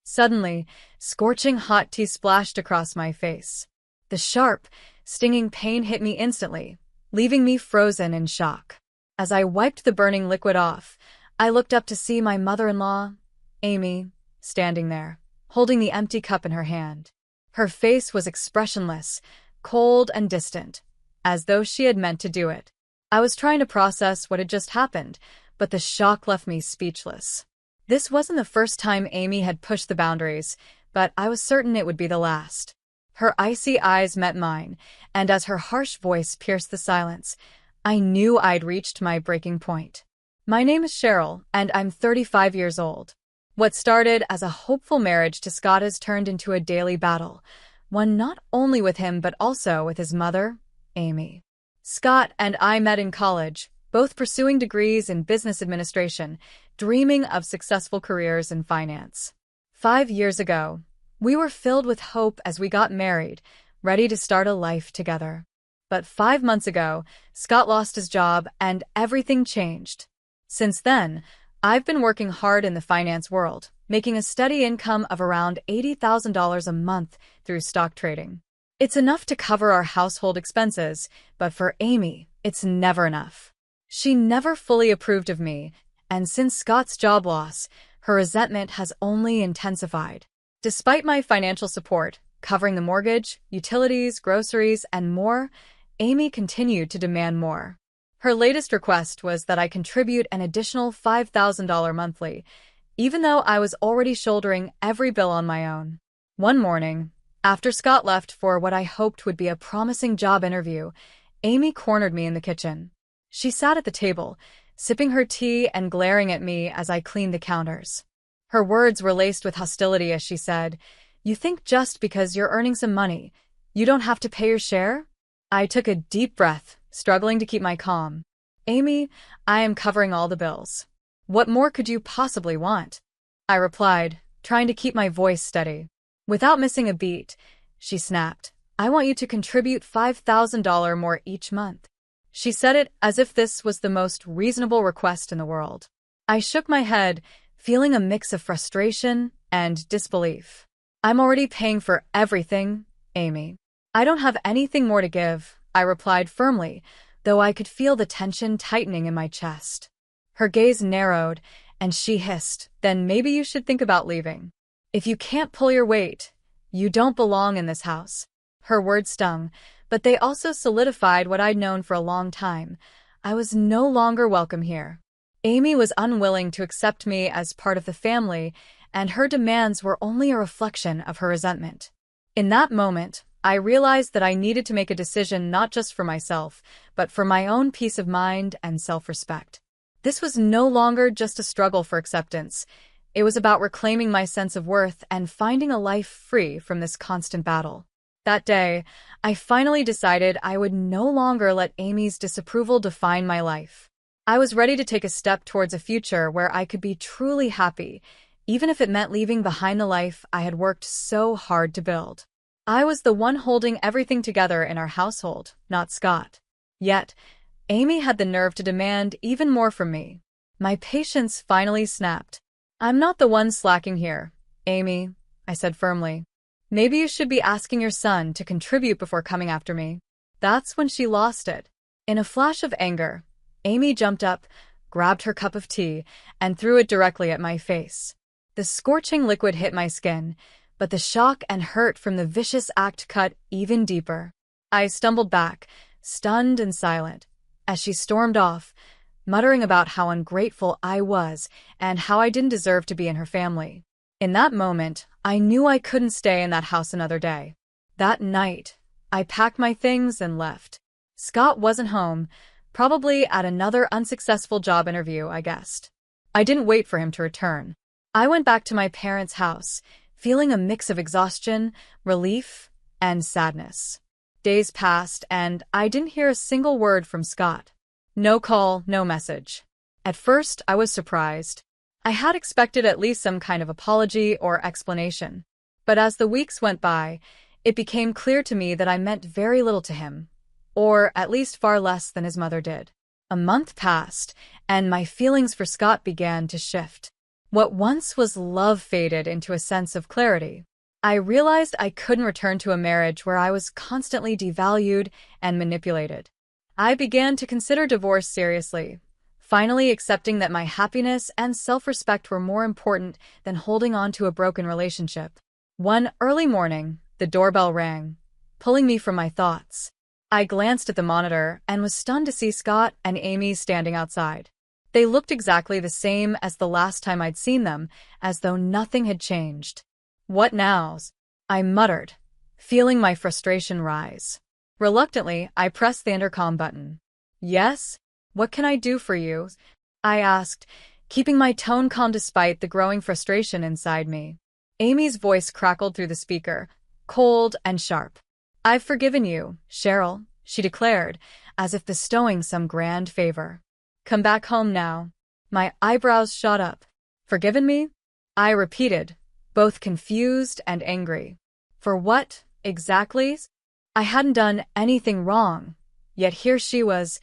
Suddenly, scorching hot tea splashed across my face. The sharp, stinging pain hit me instantly, leaving me frozen in shock. As I wiped the burning liquid off, I looked up to see my mother-in-law, Amy, standing there, holding the empty cup in her hand. Her face was expressionless, cold and distant, as though she had meant to do it. I was trying to process what had just happened, but the shock left me speechless. This wasn't the first time Amy had pushed the boundaries, but I was certain it would be the last. Her icy eyes met mine, and as her harsh voice pierced the silence, I knew I'd reached my breaking point. My name is Cheryl, and I'm 35 years old. What started as a hopeful marriage to Scott has turned into a daily battle, one not only with him but also with his mother, Amy. Scott and I met in college, both pursuing degrees in business administration, dreaming of successful careers in finance. 5 years ago, we were filled with hope as we got married, ready to start a life together. But 5 months ago, Scott lost his job and everything changed. Since then, I've been working hard in the finance world, making a steady income of around $80,000 a month through stock trading. It's enough to cover our household expenses, but for Amy, it's never enough. She never fully approved of me, and since Scott's job loss, her resentment has only intensified. Despite my financial support, covering the mortgage, utilities, groceries, and more, Amy continued to demand more. Her latest request was that I contribute an additional $5,000 monthly, even though I was already shouldering every bill on my own. One morning, after Scott left for what I hoped would be a promising job interview, Amy cornered me in the kitchen. She sat at the table, sipping her tea and glaring at me as I cleaned the counters. Her words were laced with hostility as she said, "You think just because you're earning some money, you don't have to pay your share?" I took a deep breath, struggling to keep my calm. "Amy, I am covering all the bills. What more could you possibly want?" I replied, trying to keep my voice steady. Without missing a beat, she snapped, "I want you to contribute $5,000 more each month." She said it as if this was the most reasonable request in the world. I shook my head, feeling a mix of frustration and disbelief. "I'm already paying for everything, Amy. I don't have anything more to give," I replied firmly, though I could feel the tension tightening in my chest. Her gaze narrowed, and she hissed, "Then maybe you should think about leaving. If you can't pull your weight, you don't belong in this house." Her words stung, but they also solidified what I'd known for a long time. I was no longer welcome here. Amy was unwilling to accept me as part of the family, and her demands were only a reflection of her resentment. In that moment, I realized that I needed to make a decision not just for myself, but for my own peace of mind and self-respect. This was no longer just a struggle for acceptance. It was about reclaiming my sense of worth and finding a life free from this constant battle. That day, I finally decided I would no longer let Amy's disapproval define my life. I was ready to take a step towards a future where I could be truly happy, even if it meant leaving behind the life I had worked so hard to build. I was the one holding everything together in our household, not Scott. Yet, Amy had the nerve to demand even more from me. My patience finally snapped. "I'm not the one slacking here, Amy," I said firmly. "Maybe you should be asking your son to contribute before coming after me." That's when she lost it. In a flash of anger, Amy jumped up, grabbed her cup of tea, and threw it directly at my face. The scorching liquid hit my skin, but the shock and hurt from the vicious act cut even deeper. I stumbled back, stunned and silent, as she stormed off, muttering about how ungrateful I was and how I didn't deserve to be in her family. In that moment, I knew I couldn't stay in that house another day. That night, I packed my things and left. Scott wasn't home, probably at another unsuccessful job interview, I guessed. I didn't wait for him to return. I went back to my parents' house, feeling a mix of exhaustion, relief, and sadness. Days passed, and I didn't hear a single word from Scott. No call, no message. At first, I was surprised. I had expected at least some kind of apology or explanation. But as the weeks went by, it became clear to me that I meant very little to him, or at least far less than his mother did. A month passed, and my feelings for Scott began to shift. What once was love faded into a sense of clarity. I realized I couldn't return to a marriage where I was constantly devalued and manipulated. I began to consider divorce seriously, finally accepting that my happiness and self-respect were more important than holding on to a broken relationship. One early morning, the doorbell rang, pulling me from my thoughts. I glanced at the monitor and was stunned to see Scott and Amy standing outside. They looked exactly the same as the last time I'd seen them, as though nothing had changed. "What now?" I muttered, feeling my frustration rise. Reluctantly, I pressed the intercom button. "Yes? What can I do for you?" I asked, keeping my tone calm despite the growing frustration inside me. Amy's voice crackled through the speaker, cold and sharp. "I've forgiven you, Cheryl," she declared, as if bestowing some grand favor. "Come back home now." My eyebrows shot up. "Forgiven me?" I repeated, both confused and angry. For what, exactly? I hadn't done anything wrong, yet here she was,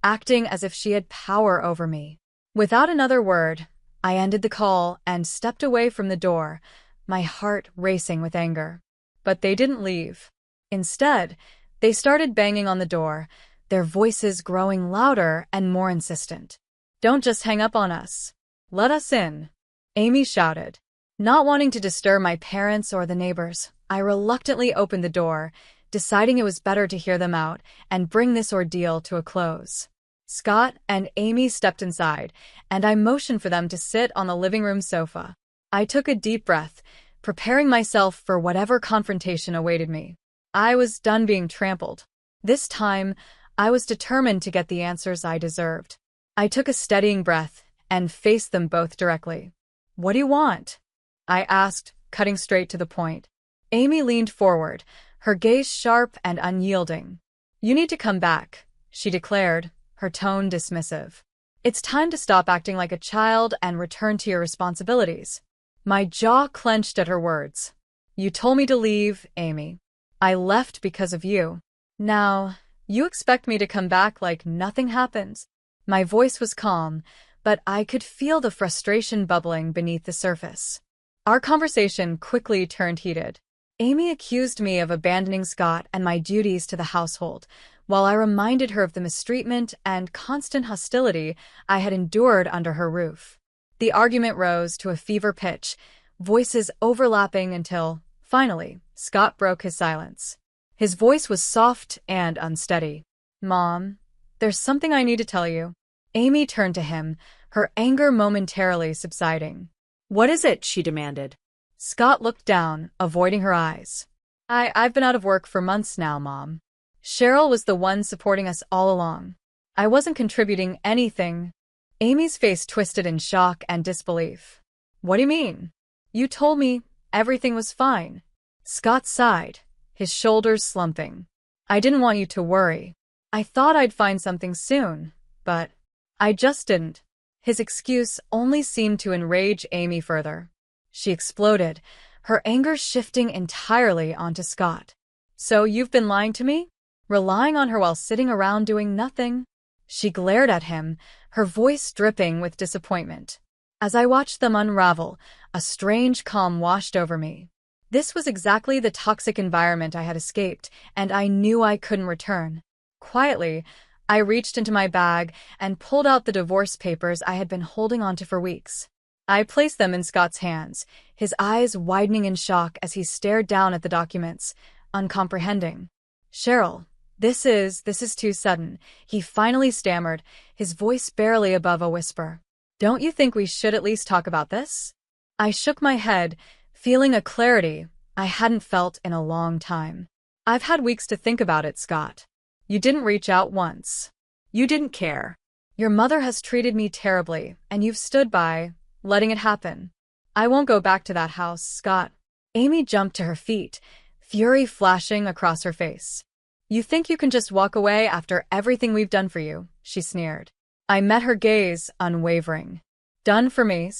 acting as if she had power over me. Without another word, I ended the call and stepped away from the door, my heart racing with anger. But they didn't leave. Instead, they started banging on the door, their voices growing louder and more insistent. "Don't just hang up on us. Let us in," Amy shouted. Not wanting to disturb my parents or the neighbors, I reluctantly opened the door, deciding it was better to hear them out and bring this ordeal to a close. Scott and Amy stepped inside, and I motioned for them to sit on the living room sofa. I took a deep breath, preparing myself for whatever confrontation awaited me. I was done being trampled. This time, I was determined to get the answers I deserved. I took a steadying breath and faced them both directly. "What do you want?" I asked, cutting straight to the point. Amy leaned forward, her gaze sharp and unyielding. "You need to come back," she declared, her tone dismissive. "It's time to stop acting like a child and return to your responsibilities." My jaw clenched at her words. "You told me to leave, Amy. I left because of you. Now, you expect me to come back like nothing happened?" My voice was calm, but I could feel the frustration bubbling beneath the surface. Our conversation quickly turned heated. Amy accused me of abandoning Scott and my duties to the household, while I reminded her of the mistreatment and constant hostility I had endured under her roof. The argument rose to a fever pitch, voices overlapping until, finally, Scott broke his silence. His voice was soft and unsteady. "Mom, there's something I need to tell you." Amy turned to him, her anger momentarily subsiding. "What is it?" she demanded. Scott looked down, avoiding her eyes. I've been out of work for months now, Mom. Cheryl was the one supporting us all along. I wasn't contributing anything." Amy's face twisted in shock and disbelief. "What do you mean? You told me everything was fine." Scott sighed, his shoulders slumping. "I didn't want you to worry. I thought I'd find something soon, but I just didn't." His excuse only seemed to enrage Amy further. She exploded, her anger shifting entirely onto Scott. "So you've been lying to me? Relying on her while sitting around doing nothing?" She glared at him, her voice dripping with disappointment. As I watched them unravel, a strange calm washed over me. This was exactly the toxic environment I had escaped, and I knew I couldn't return. Quietly, I reached into my bag and pulled out the divorce papers I had been holding onto for weeks. I placed them in Scott's hands, his eyes widening in shock as he stared down at the documents, uncomprehending. "Cheryl, this is too sudden," he finally stammered, his voice barely above a whisper. "Don't you think we should at least talk about this?" I shook my head, feeling a clarity I hadn't felt in a long time. "I've had weeks to think about it, Scott. You didn't reach out once. You didn't care. Your mother has treated me terribly, and you've stood by, letting it happen. I won't go back to that house, Scott." Amy jumped to her feet, fury flashing across her face. "You think you can just walk away after everything we've done for you?" she sneered. I met her gaze, unwavering. "Done for me?"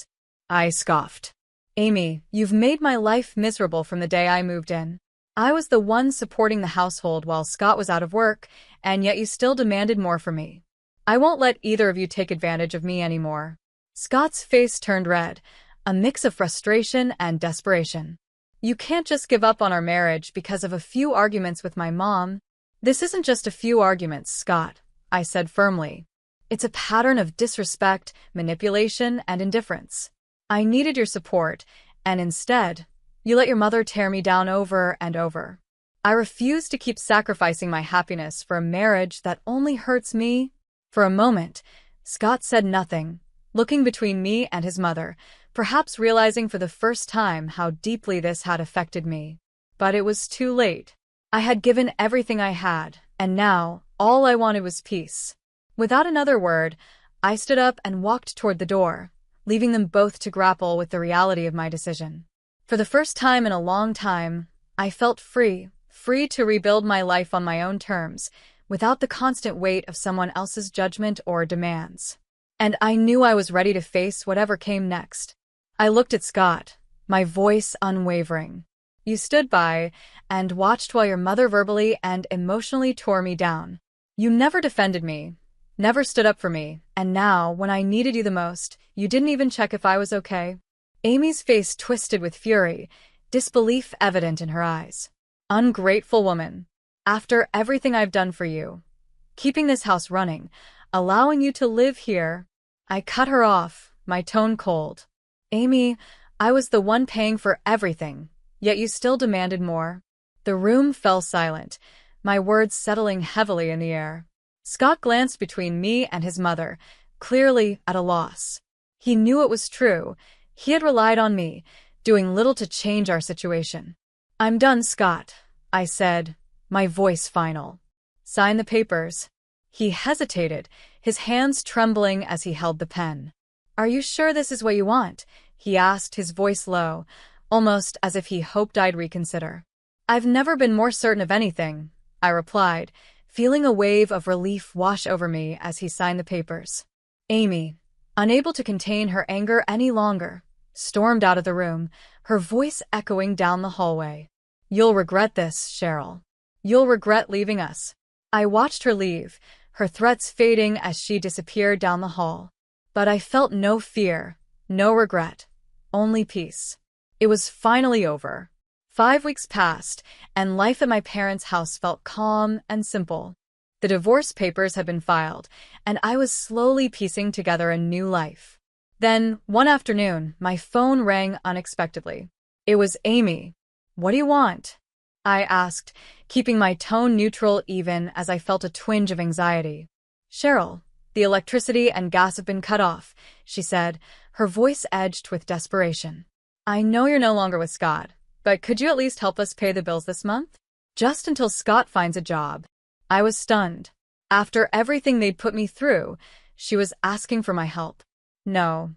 I scoffed. "Amy, you've made my life miserable from the day I moved in. I was the one supporting the household while Scott was out of work, and yet you still demanded more from me. I won't let either of you take advantage of me anymore." Scott's face turned red, a mix of frustration and desperation. You can't just give up on our marriage because of a few arguments with my mom. This isn't just a few arguments, Scott, I said firmly. It's a pattern of disrespect, manipulation, and indifference. I needed your support, and instead, you let your mother tear me down over and over. I refuse to keep sacrificing my happiness for a marriage that only hurts me. For a moment, Scott said nothing, looking between me and his mother, perhaps realizing for the first time how deeply this had affected me. But it was too late. I had given everything I had, and now, all I wanted was peace. Without another word, I stood up and walked toward the door, leaving them both to grapple with the reality of my decision. For the first time in a long time, I felt free to rebuild my life on my own terms, without the constant weight of someone else's judgment or demands. And I knew I was ready to face whatever came next. I looked at Scott, my voice unwavering. You stood by and watched while your mother verbally and emotionally tore me down. You never defended me, never stood up for me, and now, when I needed you the most, you didn't even check if I was okay. Amy's face twisted with fury, disbelief evident in her eyes. Ungrateful woman. After everything I've done for you, keeping this house running, allowing you to live here. I cut her off, my tone cold. Amy, I was the one paying for everything, yet you still demanded more. The room fell silent, my words settling heavily in the air. Scott glanced between me and his mother, clearly at a loss. He knew it was true. He had relied on me, doing little to change our situation. I'm done, Scott, I said, my voice final. Sign the papers. He hesitated, his hands trembling as he held the pen. Are you sure this is what you want? He asked, his voice low, almost as if he hoped I'd reconsider. I've never been more certain of anything, I replied, feeling a wave of relief wash over me as he signed the papers. Amy, unable to contain her anger any longer, stormed out of the room, her voice echoing down the hallway. You'll regret this, Cheryl. You'll regret leaving us. I watched her leave, her threats fading as she disappeared down the hall. But I felt no fear, no regret, only peace. It was finally over. 5 weeks passed, and life at my parents' house felt calm and simple. The divorce papers had been filed, and I was slowly piecing together a new life. Then, one afternoon, my phone rang unexpectedly. It was Amy. What do you want? I asked, keeping my tone neutral even as I felt a twinge of anxiety. Cheryl, the electricity and gas have been cut off, she said, her voice edged with desperation. I know you're no longer with Scott, but could you at least help us pay the bills this month? Just until Scott finds a job. I was stunned. After everything they'd put me through, she was asking for my help. No,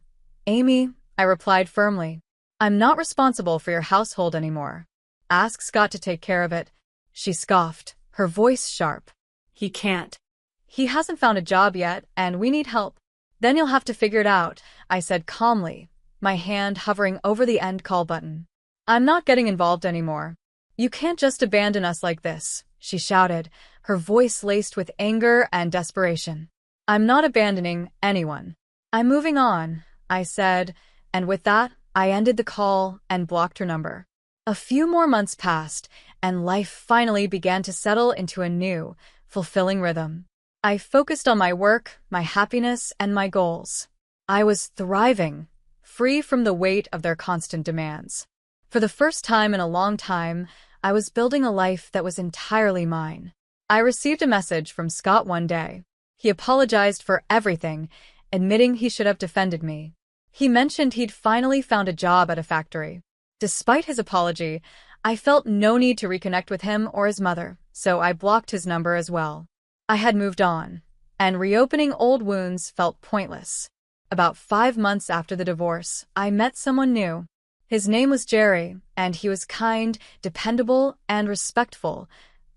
Amy, I replied firmly. I'm not responsible for your household anymore. Ask Scott to take care of it. She scoffed, her voice sharp. He can't. He hasn't found a job yet, and we need help. Then you'll have to figure it out, I said calmly, my hand hovering over the end call button. I'm not getting involved anymore. You can't just abandon us like this, she shouted, her voice laced with anger and desperation. I'm not abandoning anyone. I'm moving on, I said, and with that, I ended the call and blocked her number. A few more months passed, and life finally began to settle into a new, fulfilling rhythm. I focused on my work, my happiness, and my goals. I was thriving, free from the weight of their constant demands. For the first time in a long time, I was building a life that was entirely mine. I received a message from Scott one day. He apologized for everything, admitting he should have defended me. He mentioned he'd finally found a job at a factory. Despite his apology, I felt no need to reconnect with him or his mother, so I blocked his number as well. I had moved on, and reopening old wounds felt pointless. About 5 months after the divorce, I met someone new. His name was Jerry, and he was kind, dependable, and respectful,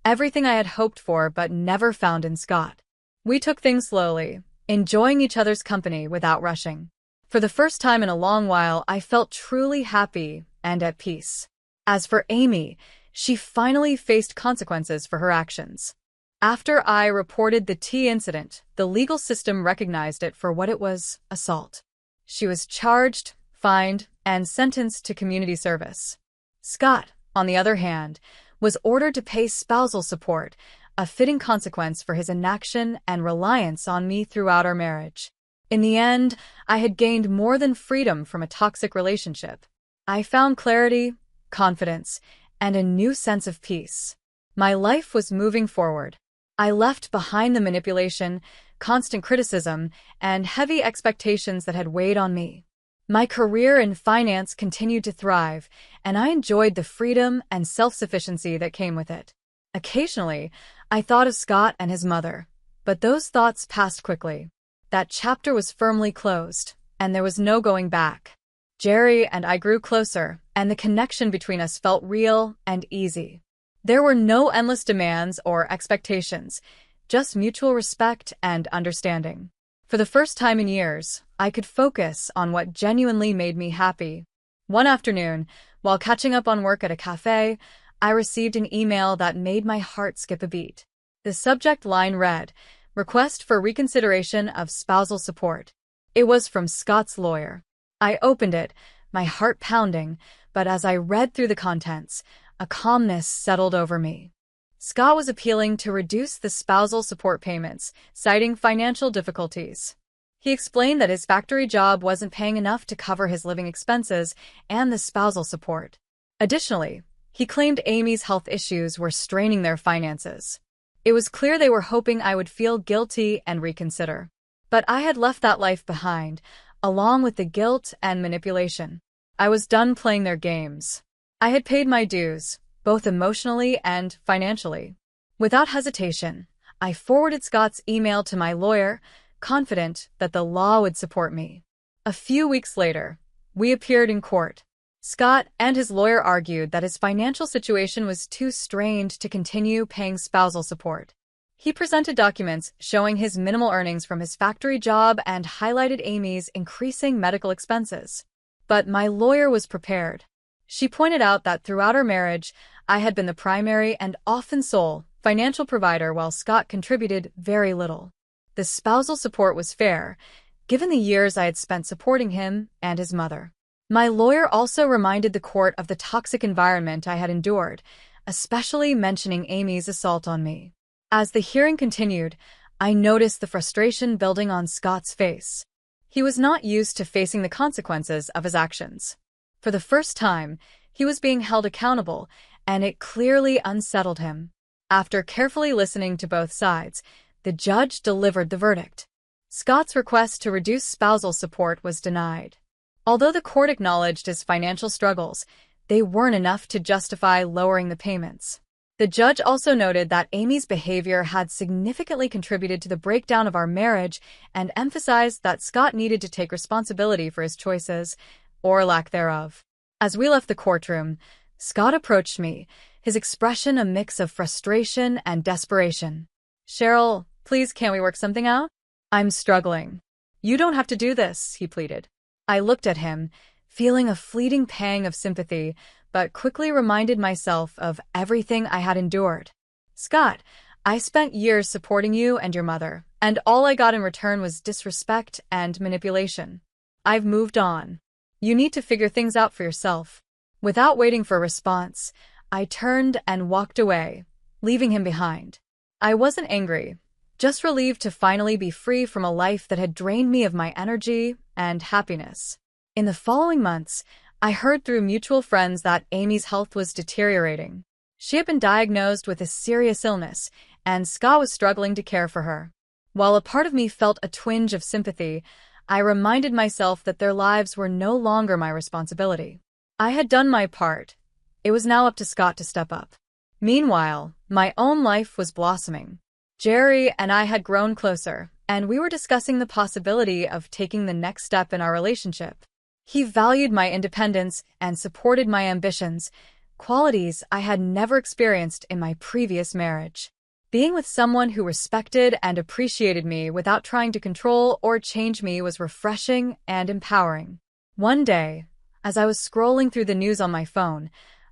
everything I had hoped for but never found in Scott. We took things slowly, enjoying each other's company without rushing. For the first time in a long while, I felt truly happy and at peace. As for Amy, she finally faced consequences for her actions. After I reported the tea incident, the legal system recognized it for what it was: assault. She was charged, fined, and sentenced to community service. Scott, on the other hand, was ordered to pay spousal support, a fitting consequence for his inaction and reliance on me throughout our marriage. In the end, I had gained more than freedom from a toxic relationship. I found clarity, confidence, and a new sense of peace. My life was moving forward. I left behind the manipulation, constant criticism, and heavy expectations that had weighed on me. My career in finance continued to thrive, and I enjoyed the freedom and self-sufficiency that came with it. Occasionally, I thought of Scott and his mother, but those thoughts passed quickly. That chapter was firmly closed, and there was no going back. Jerry and I grew closer, and the connection between us felt real and easy. There were no endless demands or expectations, just mutual respect and understanding. For the first time in years, I could focus on what genuinely made me happy. One afternoon, while catching up on work at a cafe, I received an email that made my heart skip a beat. The subject line read, "Request for reconsideration of spousal support." It was from Scott's lawyer. I opened it, my heart pounding, but as I read through the contents, a calmness settled over me. Scott was appealing to reduce the spousal support payments, citing financial difficulties. He explained that his factory job wasn't paying enough to cover his living expenses and the spousal support. Additionally, he claimed Amy's health issues were straining their finances. It was clear they were hoping I would feel guilty and reconsider. But I had left that life behind, along with the guilt and manipulation. I was done playing their games. I had paid my dues, both emotionally and financially. Without hesitation, I forwarded Scott's email to my lawyer, confident that the law would support me. A few weeks later, we appeared in court. Scott and his lawyer argued that his financial situation was too strained to continue paying spousal support. He presented documents showing his minimal earnings from his factory job and highlighted Amy's increasing medical expenses. But my lawyer was prepared. She pointed out that throughout our marriage, I had been the primary and often sole financial provider while Scott contributed very little. The spousal support was fair, given the years I had spent supporting him and his mother. My lawyer also reminded the court of the toxic environment I had endured, especially mentioning Amy's assault on me. As the hearing continued, I noticed the frustration building on Scott's face. He was not used to facing the consequences of his actions. For the first time, he was being held accountable, and it clearly unsettled him. After carefully listening to both sides, the judge delivered the verdict. Scott's request to reduce spousal support was denied. Although the court acknowledged his financial struggles, they weren't enough to justify lowering the payments. The judge also noted that Amy's behavior had significantly contributed to the breakdown of our marriage and emphasized that Scott needed to take responsibility for his choices, or lack thereof. As we left the courtroom, Scott approached me, his expression a mix of frustration and desperation. "Cheryl, please can't we work something out? I'm struggling." "You don't have to do this," he pleaded. I looked at him, feeling a fleeting pang of sympathy, but quickly reminded myself of everything I had endured. "Scott, I spent years supporting you and your mother, and all I got in return was disrespect and manipulation. I've moved on. You need to figure things out for yourself." Without waiting for a response, I turned and walked away, leaving him behind. I wasn't angry, just relieved to finally be free from a life that had drained me of my energy and happiness. In the following months, I heard through mutual friends that Amy's health was deteriorating. She had been diagnosed with a serious illness, and Scott was struggling to care for her. While a part of me felt a twinge of sympathy, I reminded myself that their lives were no longer my responsibility. I had done my part. It was now up to Scott to step up. Meanwhile, my own life was blossoming. Jerry and I had grown closer, and we were discussing the possibility of taking the next step in our relationship. He valued my independence and supported my ambitions, qualities I had never experienced in my previous marriage. Being with someone who respected and appreciated me without trying to control or change me was refreshing and empowering. One day, as I was scrolling through the news on my phone,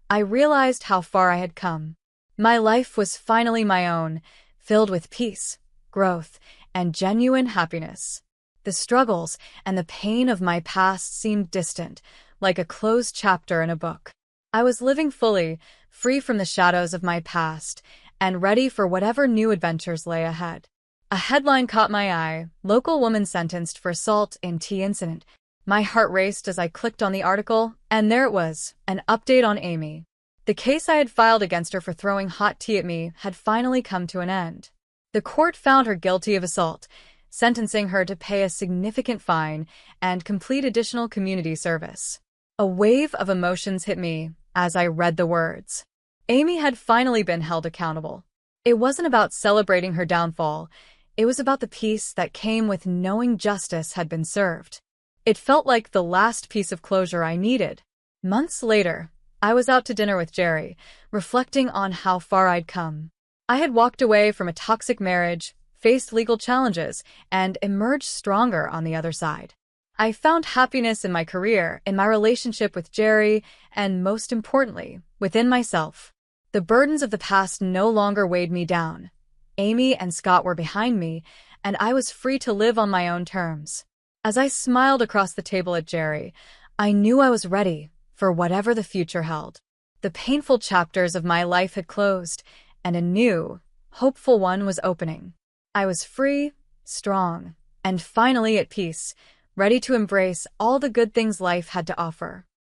I realized how far I had come. My life was finally my own, filled with peace, growth, and genuine happiness. The struggles and the pain of my past seemed distant, like a closed chapter in a book. I was living fully, free from the shadows of my past, and ready for whatever new adventures lay ahead. A headline caught my eye: "Local woman sentenced for assault in tea incident." My heart raced as I clicked on the article, and there it was, an update on Amy. The case I had filed against her for throwing hot tea at me had finally come to an end. The court found her guilty of assault, sentencing her to pay a significant fine and complete additional community service. A wave of emotions hit me as I read the words. Amy had finally been held accountable. It wasn't about celebrating her downfall. It was about the peace that came with knowing justice had been served. It felt like the last piece of closure I needed. Months later, I was out to dinner with Jerry, reflecting on how far I'd come. I had walked away from a toxic marriage, faced legal challenges, and emerged stronger on the other side. I found happiness in my career, in my relationship with Jerry, and most importantly, within myself. The burdens of the past no longer weighed me down. Amy and Scott were behind me, and I was free to live on my own terms. As I smiled across the table at Jerry, I knew I was ready for whatever the future held. The painful chapters of my life had closed, and a new, hopeful one was opening. I was free, strong, and finally at peace, ready to embrace all the good things life had to offer.